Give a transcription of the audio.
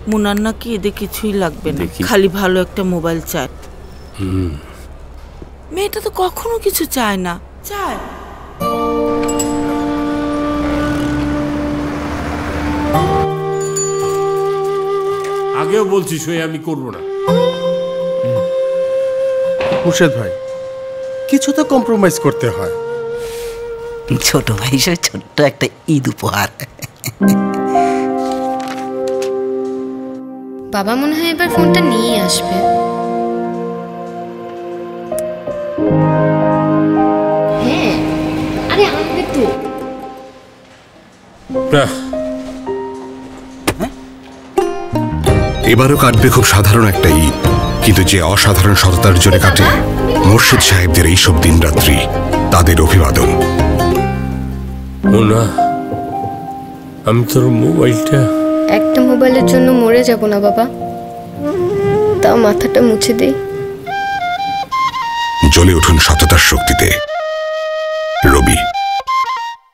মুনার নাকি এদের কিছুই লাগবে না, খালি ভালো একটা মোবাইল চায়। মেয়েটা তো কখনো কিছু চায় না। চায় আগেও বলছি সই আমি করব না। মুর্শেদ ভাই, কিছু তো কম্প্রোমাইজ করতে হয়। ছোট ভাই হিসেবে ছোট্ট একটা ঈদ উপহার। বাবা মনে হয় এবার ফোনটা নিয়ে আসবে। হ্যাঁ, আরে আনবে তো। এবারও কাটবে খুব সাধারণ একটা ঈদ, কিন্তু যে অসাধারণ সততার জোরে কাটে মুর্শিদ সাহেবদের এইসব দিনরাত্রি, তাদের অভিবাদন। আমি তোর মোবাইলটা, একটা মোবাইলের জন্য মরে যাব না বাবা, তাও মাথাটা মুছে দেই। জ্বলে উঠুন সততার শক্তিতে। রবি।